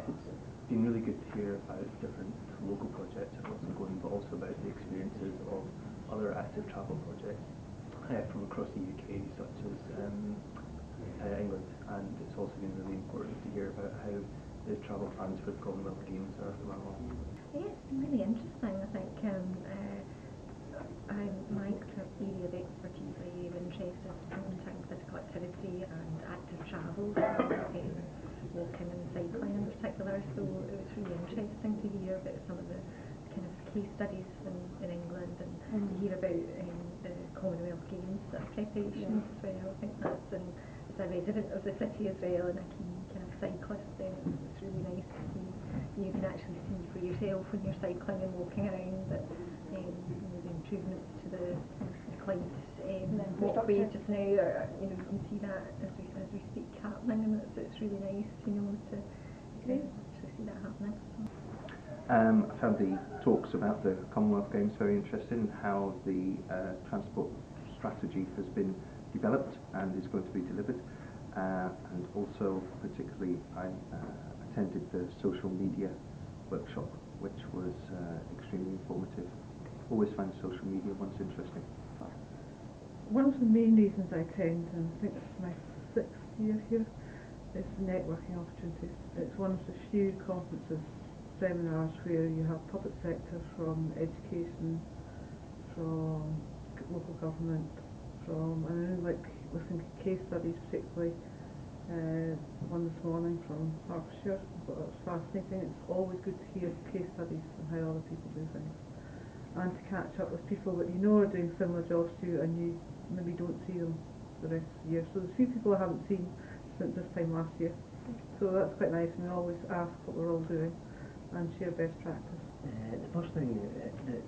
it's been really good to hear about different local projects across England, but also about the experiences of other active travel projects from across the UK, such as England. And it's also been really important to hear about how the travel plans for the Commonwealth Games are coming along. Yeah, it's been really interesting. I think my kind of area of expertise, my area of interest is promoting physical activity and active travel, walking and cycling in particular. So it was really interesting to hear about some of the kind of case studies in England, and to hear about the Commonwealth Games preparations as well. I think that's, and as a resident of the city as well and a key kind of cyclist, then it's really nice to see, you can actually see for yourself when you're cycling and walking around that the improvements to the Clyde walkway just now, you can see that as we speak happening, and it's really nice, to see that happening. I found the talks about the Commonwealth Games very interesting, how the transport strategy has been developed and is going to be delivered, and also particularly I attended the social media workshop, which was extremely informative. Always find social media ones interesting. One of the main reasons I attend, and I think this is my 6th year here, is networking opportunities. It's one of the few conferences, seminars, where you have public sector, from education, from local government, and I really like listening to case studies, particularly one this morning from Hertfordshire. I thought that was fascinating. It's always good to hear case studies and how other people do things, and to catch up with people that you know are doing similar jobs to you, and you maybe don't see them the rest of the year. So there's a few people I haven't seen since this time last year, so that's quite nice, and we always ask what we're all doing and share best practice. The first thing that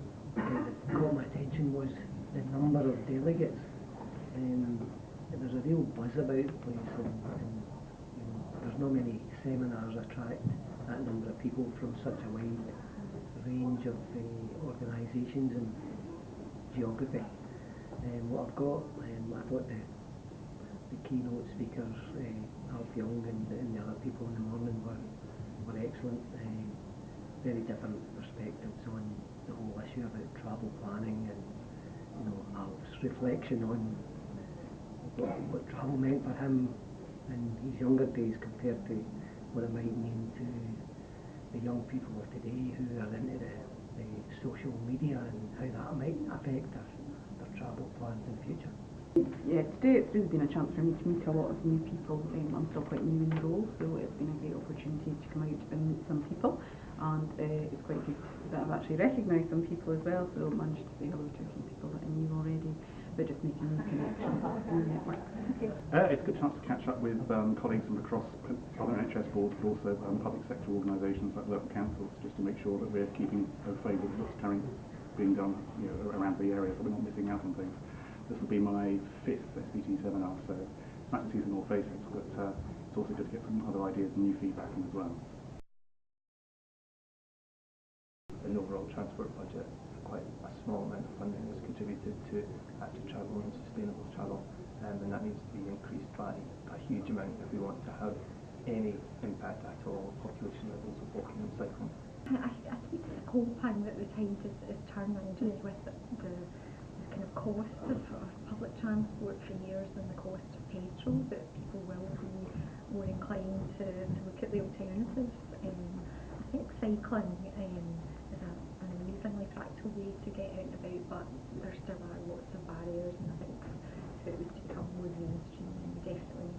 caught my attention was the number of delegates. There's a real buzz about the place, and there's not many seminars attract that number of people from such a wide range of organisations and geography. What I've got, I thought the keynote speakers, Alf Young and the other people in the morning were excellent. Very different perspectives on the whole issue about travel planning, and Alf's reflection on what travel meant for him in his younger days compared to what it might mean to the young people of today who are into the social media, and how that might affect their travel plans in the future. Yeah, today it's really been a chance for me to meet a lot of new people. I'm still quite new in the role, so it's been a great opportunity to come out and meet some people, and it's quite good that I've actually recognised some people as well, so I've managed to say hello to a few people that I knew already, but just making new connections in the network. It's a good chance to catch up with colleagues from across other NHS boards, but also public sector organisations like local councils, just to make sure that we're keeping au fait with what's currently being done around the area, so we're not missing out on things. This will be my 5th SPT seminar, so it's nice to see some more faces, but it's also good to get some other ideas and new feedback in as well. An overall transport budget, quite a small amount of funding is contributed to active travel and sustainable travel, and that needs to be increased by a huge amount if we want to have any impact at all on population levels of walking and cycling. I think it's hoping that the tide is turning just with the kind of cost of public transport for years, and the cost of petrol, that people will be more inclined to look at the alternatives. I think cycling is an amazingly practical way to get out and about, but there still are lots of barriers, and I think if it was to become more mainstream, then we definitely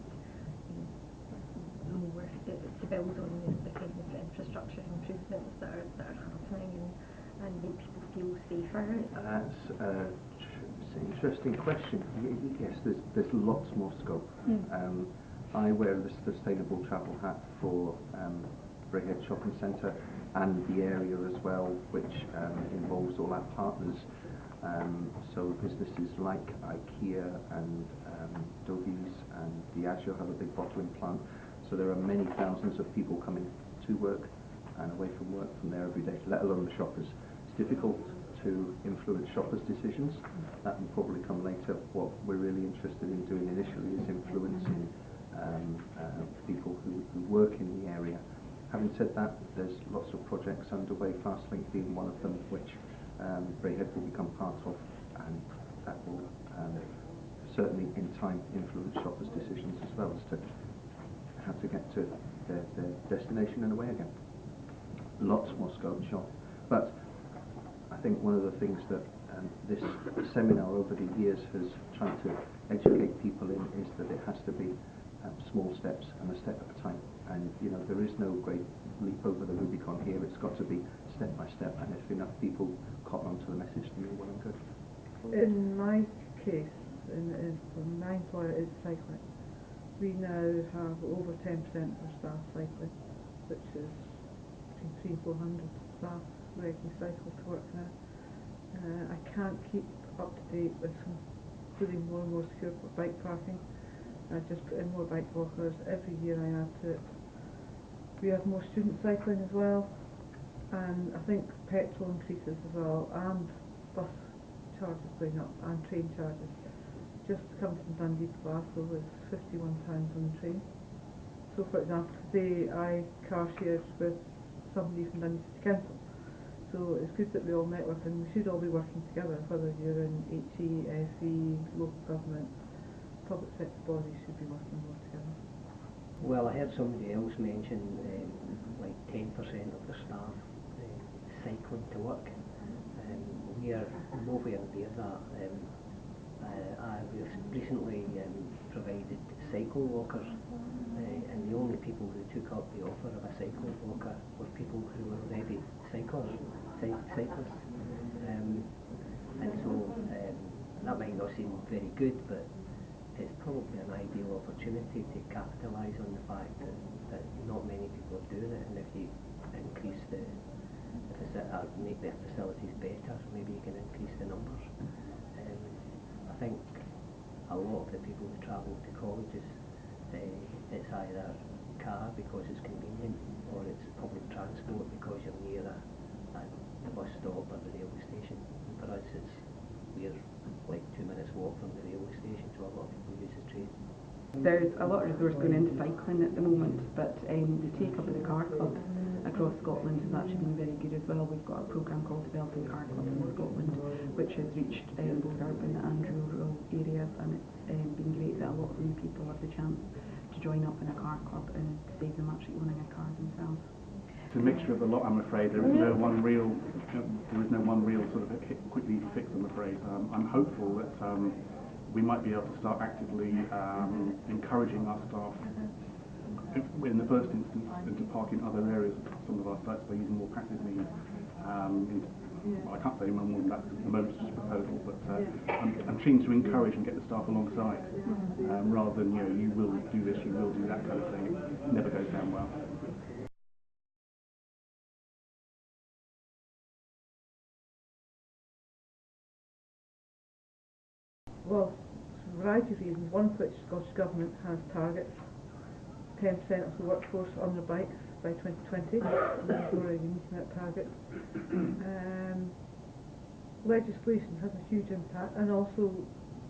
need more to build on the kind of infrastructure improvements that are happening, and make people feel safer. That's an interesting question. Yes, there's lots more scope. I wear the sustainable travel hat for Braehead Shopping Centre and the area as well, which involves all our partners. So businesses like IKEA and Dovies and Diageo have a big bottling plant. So there are many thousands of people coming to work and away from work from there every day, let alone the shoppers. It's difficult to influence shoppers' decisions. That will probably come later. What we're really interested in doing initially is influencing people who work in the area, having having said that, there's lots of projects underway, FastLink being one of them, which Braehead will become part of, and that will certainly in time influence shoppers' decisions as well as to how to get to their destination and away again. Lots more scope, sure. But I think one of the things that this seminar over the years has tried to educate people in is that it has to be small steps and a step at a time. And you know, there is no great leap over the Rubicon here. It's got to be step by step, and if enough people cotton onto the message, then you're well and good. In my case, my employer is cycling. We now have over 10% of our staff cycling, which is between 300 and 400 staff regularly cycle to work now. I can't keep up to date with including more and more secure bike parking. I just put in more bike walkers. Every year I add to it. We have more student cycling as well, and I think petrol increases as well, and bus charges going up, and train charges. Just to come from Dundee to Glasgow was £51 on the train. So for example, today I car shared with somebody from Dundee to Council. So it's good that we all network, and we should all be working together, whether you're in HE, FE, local government, public sector bodies should be working more together. Well, I heard somebody else mention like 10% of the staff cycling to work. We are nowhere near that. I recently provided cycle lockers, and the only people who took up the offer of a cycle locker were people who were already cyclists. And so that might not seem very good, but it's probably an ideal opportunity to capitalise on the fact that not many people are doing it, and if you increase make the facilities better, maybe you can increase the numbers. I think a lot of the people who travel to colleges, it's either car because it's convenient, or it's public transport because you're near the bus stop or the railway station. And for us, we're like 2 minutes walk from the railway station, so a lot of people use the train. There's a lot of resource going into cycling at the moment, but the take-up of the car clubs across Scotland has actually been very good as well. We've got a programme called Developing Car Clubs in Scotland, which has reached both urban and rural areas, and it's been great that a lot of new people have the chance to join up in a car club and save them actually owning a car themselves. It's a mixture of a lot, I'm afraid. There is no one real sort of quick easy fix, I'm afraid. I'm hopeful that we might be able to start actively encouraging our staff in the first instance and to park in other areas of some of our sites by using more passive means. I can't say more than that because at the moment it's just a proposal, but I'm keen to encourage and get the staff alongside rather than, you will do this, you will do that kind of thing. It never goes down well. Well, for a variety of reasons, one of which the Scottish Government has targets, 10% of the workforce on their bikes by 2020, we're already meeting that target. Legislation has a huge impact, and also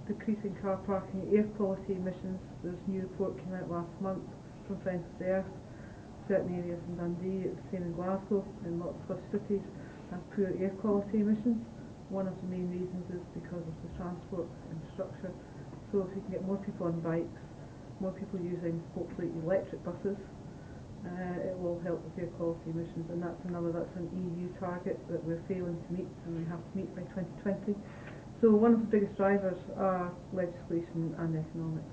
decreasing car parking, air quality emissions. There's a new report came out last month from Friends of the Earth. Certain areas in Dundee, it's the same in Glasgow, and lots of Scottish cities have poor air quality emissions. One of the main reasons is because of the transport infrastructure. So if you can get more people on bikes, more people using hopefully electric buses, it will help with air quality emissions, and that's an EU target that we're failing to meet, and we have to meet by 2020. So one of the biggest drivers are legislation and economics.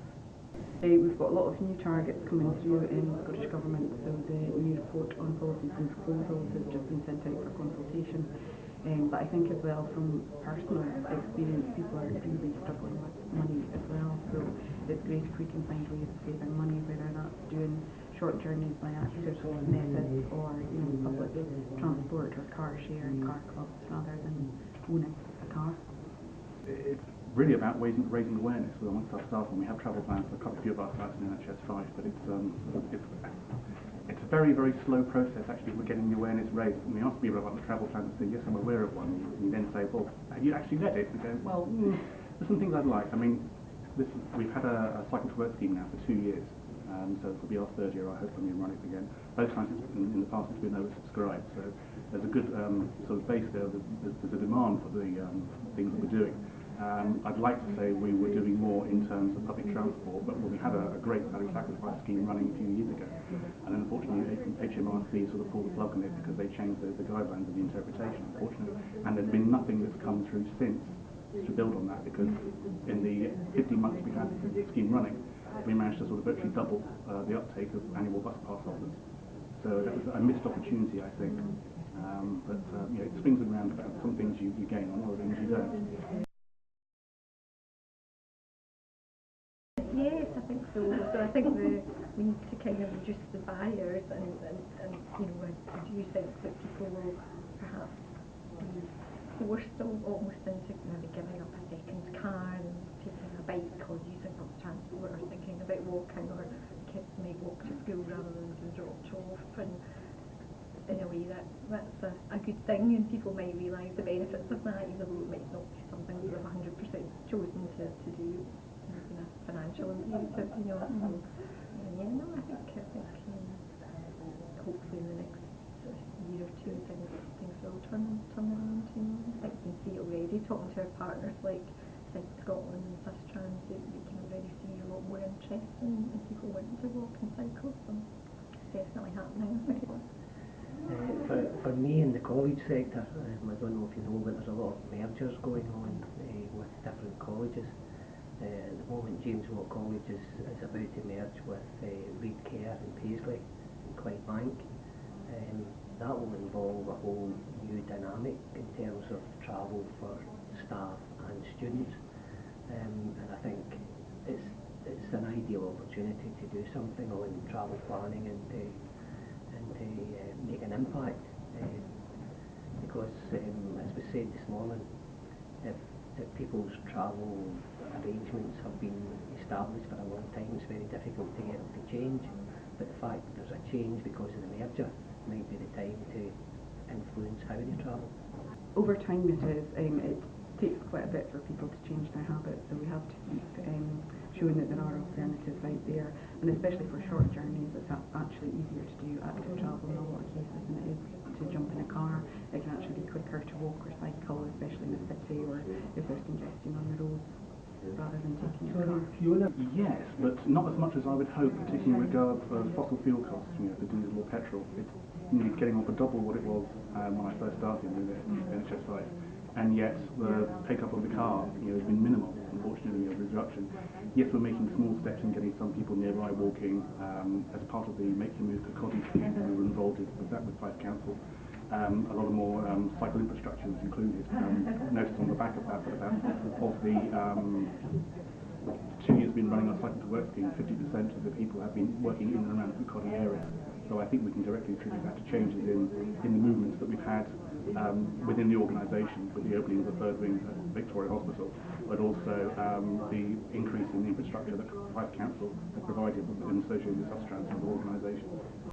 We've got a lot of new targets coming through in the Scottish Government, so the new report on policies and proposals has just been sent out for consultation. But I think as well, from personal experience, people are really struggling with money as well, so it's great if we can find ways of saving money, whether that's doing short journeys by active methods, or public transport or car share and car clubs rather than owning a car. It's really about raising awareness amongst our staff, and we have travel plans for quite a few of our sites in NHS 5, but it's a very, very slow process actually for getting the awareness raised. When we ask people about the travel plan, they say, yes, I'm aware of one, and you then say, well, have you actually read it? And go, well, there's some things I'd like. I mean, we've had a cycle to work scheme now for 2 years, So this will be our third year, I hope, when we run it again. Both times in the past it's been oversubscribed, so there's a good sort of base there. There's a demand for the things that we're doing. I'd like to say we were doing more in terms of public transport, but we had a great value sacrifice scheme running a few years ago, and then unfortunately HMRC sort of pulled the plug on it because they changed the guidelines of the interpretation, unfortunately, and there's been nothing that's come through since to build on that, because in the 15 months we had the scheme running, we managed to sort of virtually double the uptake of annual bus pass holders. So that was a missed opportunity, I think. But you know, it swings and roundabouts. Some things you gain on, other things you don't. Yes, I think so. So I think we need to kind of reduce the barriers, and you know, I do think that people will perhaps be forced almost into maybe giving up a second car and taking a bike or using public transport, or thinking about walking, or kids may walk to school rather than being dropped off, and in a way that's a good thing, and people might realise the benefits of that, even though it might not be something that they've 100% chosen to do. Financial imperative, you know. Yeah, no, I think hopefully in the next year or two things will turn around. You know, I think we can see it already. Talking to our partners like Scotland and Sustrans, we can already see a lot more interest in people wanting to walk and cycle. So it's definitely happening. For me in the college sector, I don't know if you know, but there's a lot of mergers going on with different colleges. At the moment, James Watt College is about to merge with Reed Care in Paisley and Clydebank. That will involve a whole new dynamic in terms of travel for staff and students, and I think it's an ideal opportunity to do something on travel planning and to make an impact, because as we said this morning, if people's travel arrangements have been established for a long time, it's very difficult to get them to change. But the fact that there's a change because of the merger might be the time to influence how they travel. Over time it takes quite a bit for people to change their habits, so we have to keep showing that there are alternatives out there, and especially for short journeys it's actually easier to do active travel in a lot of cases than it is to jump in a car. It can actually be quicker to walk or cycle, especially in the city or if there's congestion on the roads, rather than taking a car. Yes, but not as much as I would hope, particularly in regard for fossil fuel costs, you know, for diesel or petrol. It's nearly getting on for double what it was when I first started with the NHS site, and yet the take-up of the car, you know, has been minimal, unfortunately, the reduction. Yes, we're making small steps in getting some people nearby walking. As part of the Make Your Move to Coddy scheme, we were involved with that with Fife Council. A lot of more cycle infrastructure was included. Notice on the back of that, but about of the 2 years been running our Cycle to Work scheme, 50% of the people have been working in and around the Coddy area. So I think we can directly attribute that to changes in the movements that we've had within the organisation, with the opening of the third wing at Victoria Hospital, but also the increase in the infrastructure that Fife Council has provided in association with Sustrans and other organisations.